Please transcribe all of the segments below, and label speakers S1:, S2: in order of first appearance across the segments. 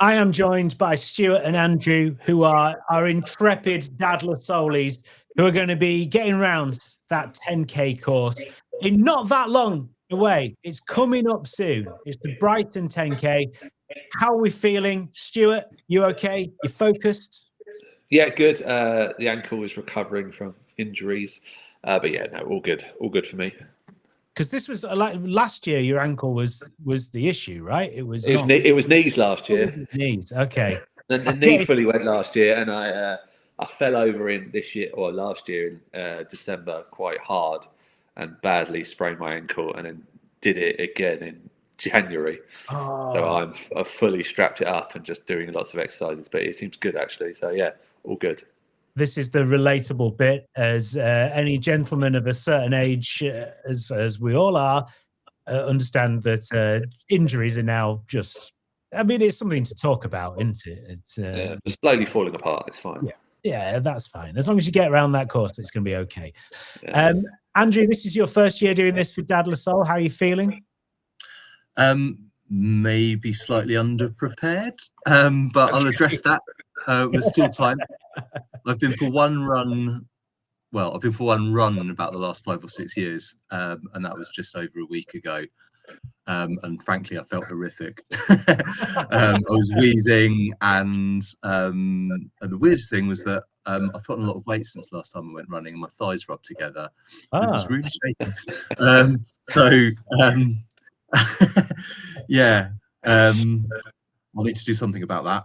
S1: I am joined by Stewart and Andrew, who are our intrepid dadless soulies, who are going to be getting round that 10K course in not that long away. It's coming up soon. It's the Brighton 10K. How are we feeling? Stewart, you okay? You focused?
S2: Yeah, good. The ankle is recovering from injuries. But yeah, no, all good. All good for me.
S1: Because this was like last year, your ankle was the issue, right?
S2: It was knees last year.
S1: Knees, okay.
S2: The knee fully went last year, and I fell over in this year or last year in December quite hard and badly sprained my ankle, and then did it again in January.
S1: Oh.
S2: So I've fully strapped it up and just doing lots of exercises, but it seems good actually. So yeah, all good.
S1: This is the relatable bit, as any gentleman of a certain age, as we all are, understand that injuries are now just, I mean, it's something to talk about, isn't it? It's
S2: slowly falling apart. It's fine.
S1: Yeah, that's fine. As long as you get around that course, it's going to be okay. Yeah. Andrew, this is your first year doing this for Dadless Soul. How are you feeling?
S3: Maybe slightly underprepared, but I'll address that. There's still time. I've been for one run. Well, I've been for one run about the last 5 or 6 years, and that was just over a week ago. And frankly, I felt horrific. I was wheezing, and the weirdest thing was that I've put on a lot of weight since last time I went running, and my thighs rubbed together. It was really shaky. Yeah, I'll need to do something about that.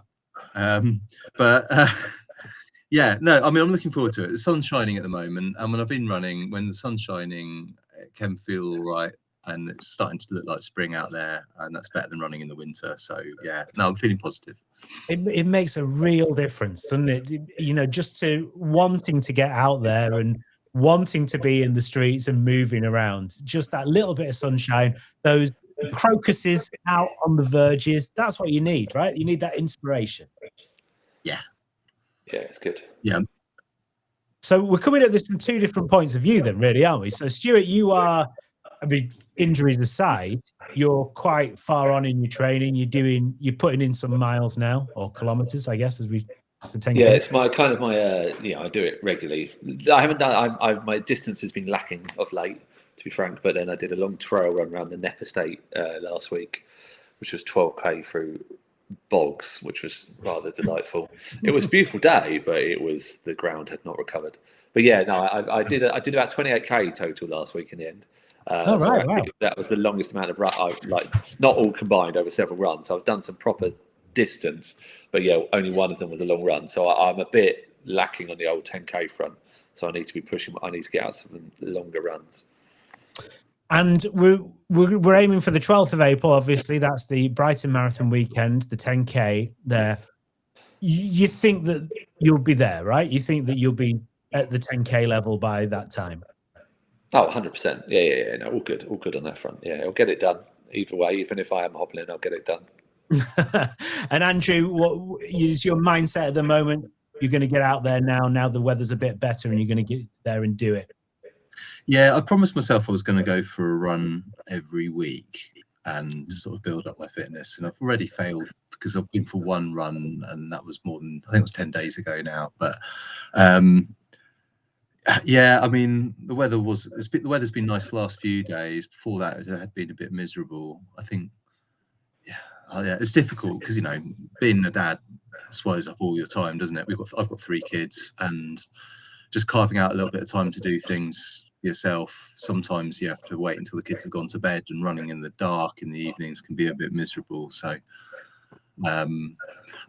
S3: Yeah, no, I mean, I'm looking forward to it. The sun's shining at the moment, and when I've been running, when the sun's shining, it can feel all right, and it's starting to look like spring out there, and that's better than running in the winter. So yeah, no, I'm feeling positive.
S1: It makes a real difference, doesn't it? You know, just to wanting to get out there and wanting to be in the streets and moving around, just that little bit of sunshine, those crocuses out on the verges, that's what you need, right? You need that inspiration.
S3: Yeah.
S2: Yeah, it's good.
S3: Yeah.
S1: So we're coming at this from 2 different points of view then, really, aren't we? So Stewart, you are, I mean, injuries aside, you're quite far on in your training. You're putting in some miles now, or kilometers, I guess, as we.
S2: Yeah, it's my I do it regularly. I haven't done. My distance has been lacking of late, to be frank. But then I did a long trail run around the Nep estate last week, which was 12K through bogs, which was rather delightful. It was a beautiful day, but the ground had not recovered. But yeah, no, I did about 28K total last week in the end.
S1: Wow.
S2: That was the longest amount of run, not all combined over several runs. So I've done some proper distance, but yeah, only one of them was a long run. So I'm a bit lacking on the old 10K front. So I need to be pushing. I need to get out some longer runs.
S1: And we're aiming for the 12th of April. Obviously, that's the Brighton Marathon weekend, the 10K there. You think that you'll be there, right? You think that you'll be at the 10K level by that time?
S2: Oh, 100%. Yeah. No, all good on that front. Yeah, I'll get it done either way. Even if I am hobbling, I'll get it done.
S1: And Andrew, what is your mindset at the moment? You're going to get out there now the weather's a bit better, and you're going to get there and do it.
S3: Yeah, I promised myself I was going to go for a run every week and sort of build up my fitness. And I've already failed because I've been for one run, and that was more than, I think it was 10 days ago now. But yeah, I mean, the weather's been nice the last few days. Before that, it had been a bit miserable. I think, yeah, it's difficult because, you know, being a dad swallows up all your time, doesn't it? I've got 3 kids, and just carving out a little bit of time to do things yourself. Sometimes you have to wait until the kids have gone to bed, and running in the dark in the evenings can be a bit miserable. So I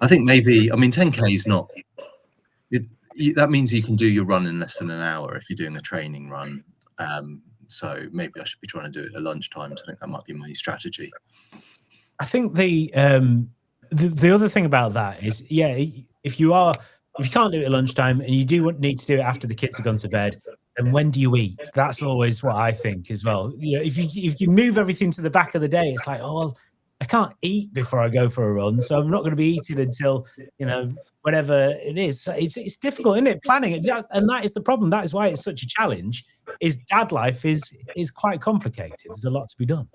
S3: think maybe, I mean, 10K is not, that means you can do your run in less than an hour if you're doing a training run. So maybe I should be trying to do it at lunchtime. So I think that might be my strategy.
S1: I think the other thing about that is, yeah, if you can't do it at lunchtime and you do need to do it after the kids have gone to bed, then when do you eat? That's always what I think as well. You know, if you move everything to the back of the day, it's like, oh, well, I can't eat before I go for a run, so I'm not going to be eating until, you know, whatever it is. So it's difficult, isn't it? Planning it, and that is the problem. That is why it's such a challenge. Is dad life is quite complicated. There's a lot to be done.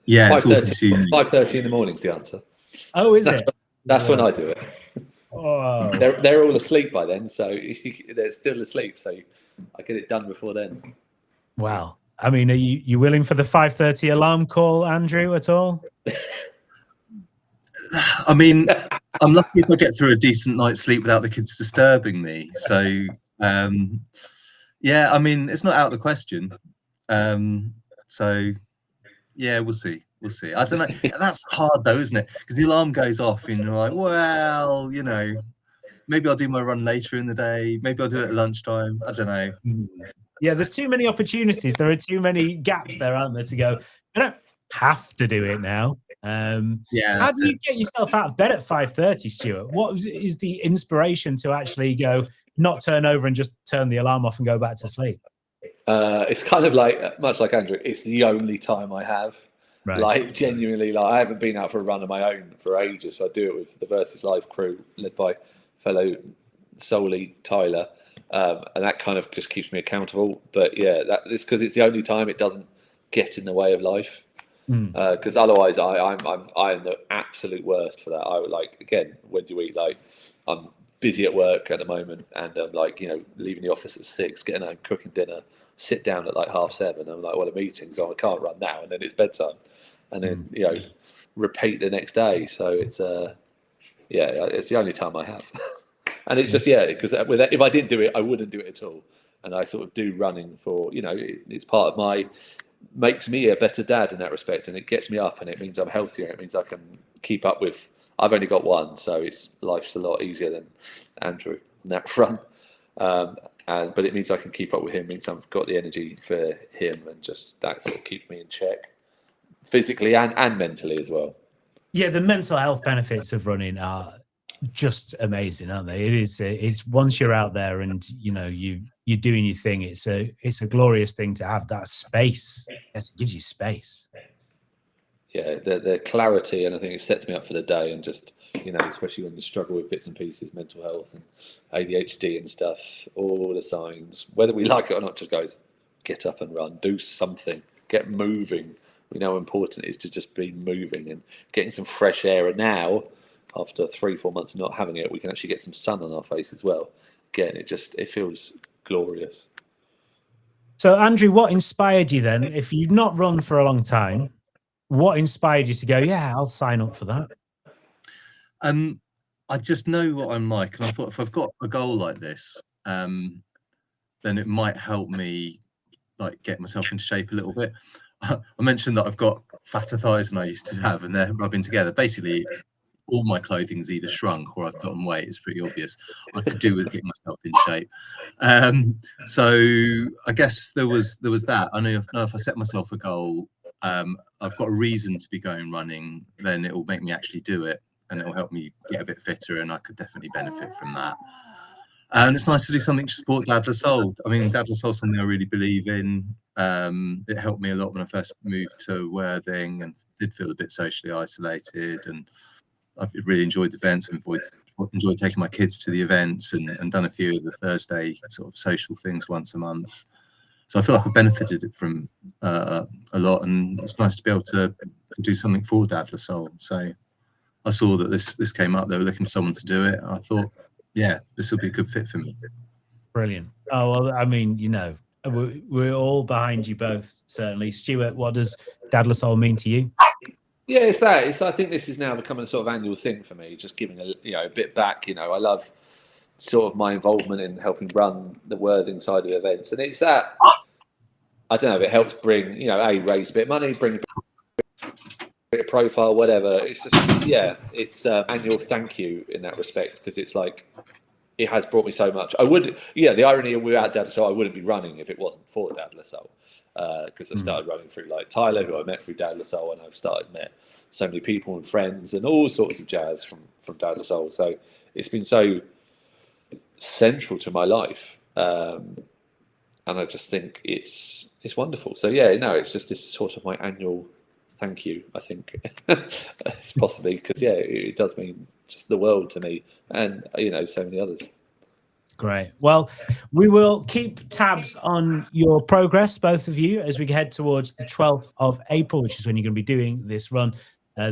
S3: Yeah, it's all consuming.
S2: 5:30 in the morning is the answer.
S1: Oh, is it?
S2: That's when I do it.
S1: Oh,
S2: They're all asleep by then, so they're still asleep. So I get it done before then.
S1: wow. I mean, are you willing for the 5:30 alarm call, Andrew, at all?
S3: I mean, I'm lucky if I get through a decent night's sleep without the kids disturbing me. So, yeah, I mean, it's not out of the question. So, yeah, we'll see. We'll see. I don't know. That's hard though, isn't it? Because the alarm goes off and you're like, well, you know, maybe I'll do my run later in the day. Maybe I'll do it at lunchtime. I don't know.
S1: Yeah, there's too many opportunities. There are too many gaps there, aren't there, to go, I don't have to do it now.
S3: Yeah.
S1: How do you get yourself out of bed at 5:30, Stuart? What is the inspiration to actually go, not turn over and just turn the alarm off and go back to sleep?
S2: It's kind of like, much like Andrew, it's the only time I have.
S1: Right.
S2: Like, genuinely, like, I haven't been out for a run on my own for ages. So I do it with the Versus Live crew, led by fellow solely Tyler. And that kind of just keeps me accountable. But yeah, it's because it's the only time it doesn't get in the way of life. Because otherwise, I'm the absolute worst for that. I would, like, again, when do you eat? Like, I'm busy at work at the moment, and I'm like, you know, leaving the office at 6, getting home, cooking dinner, sit down at like 7:30. I'm like, well, a meeting, so I can't run now, and then it's bedtime, and then you know, repeat the next day. So it's yeah, it's the only time I have, and it's just because if I didn't do it, I wouldn't do it at all. And I sort of do running for, you know, it's part of my, makes me a better dad in that respect, and it gets me up, and it means I'm healthier. It means I can keep up with. I've only got one, so life's a lot easier than Andrew on that front. But it means I can keep up with him. It means I've got the energy for him, and just that sort of keeps me in check, physically and mentally as well.
S1: Yeah, the mental health benefits of running are just amazing, aren't they? It's once you're out there and you know you're doing your thing. It's a glorious thing to have that space. Yes, it gives you space.
S2: Yeah, the clarity, and I think it sets me up for the day, and just, you know, especially when you struggle with bits and pieces, mental health and ADHD and stuff, all the signs, whether we like it or not, just goes, get up and run, do something, get moving. We know how important it is to just be moving and getting some fresh air. And now, after 3-4 months of not having it, we can actually get some sun on our face as well. Again, it feels glorious.
S1: So, Andrew, what inspired you then? If you've not run for a long time, what inspired you to go, yeah, I'll sign up for that?
S3: I just know what I'm like, and I thought if I've got a goal like this, then it might help me like get myself into shape a little bit. I mentioned that I've got fatter thighs than I used to have, and they're rubbing together. Basically, all my clothing's either shrunk or I've put on weight. It's pretty obvious. I could do with getting myself in shape. So I guess there was that. I know if I set myself a goal, I've got a reason to be going running, then it will make me actually do it, and it will help me get a bit fitter, and I could definitely benefit from that. And it's nice to do something to support Dad La Soul. I mean, Dad La Soul is something I really believe in. It helped me a lot when I first moved to Worthing and did feel a bit socially isolated, and I've really enjoyed the events. I've enjoyed taking my kids to the events and done a few of the Thursday sort of social things once a month. So I feel like I've benefited from a lot, and it's nice to be able to do something for Dad La Soul. So I saw that this came up. They were looking for someone to do it. I thought, yeah, this will be a good fit for me.
S1: Brilliant. Oh, well, I mean, you know, we're all behind you both, certainly. Stuart, what does Dad La Soul mean to you?
S2: Yeah, it's that. I think this is now becoming a sort of annual thing for me, just giving a bit back. You know, I love sort of my involvement in helping run the Worthing side of events, and it's that. I don't know if it helps bring, raise a bit of money, bring a bit of profile, whatever. It's just, it's annual thank you in that respect, because it's like, it has brought me so much. The irony without Dad La Soul, I wouldn't be running if it wasn't for Dad La Soul, because I started running through like Tyler, who I met through Dad La Soul, and I've met so many people and friends and all sorts of jazz from Dad La Soul. So it's been so central to my life, and I just think it's wonderful. So it's just this sort of my annual thank you, I think. It's possibly because it does mean just the world to me, and so many others.
S1: Great. Well, we will keep tabs on your progress, both of you, as we head towards the 12th of April, which is when you're going to be doing this run.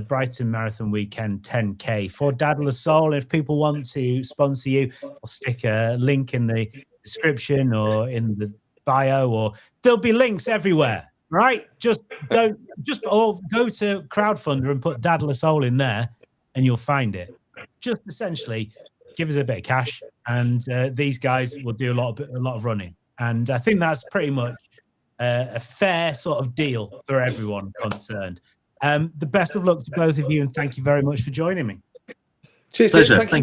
S1: Brighton Marathon Weekend 10K for Daddler Soul. If people want to sponsor you, I'll stick a link in the description or in the bio, or there'll be links everywhere, right? Or go to Crowdfunder and put Daddler Soul in there and you'll find it. Just essentially give us a bit of cash, and these guys will do a lot of running. And I think that's pretty much a fair sort of deal for everyone concerned. The best of luck to both of you, and thank you very much for joining me.
S2: Cheers.
S3: Pleasure.
S2: Thank you.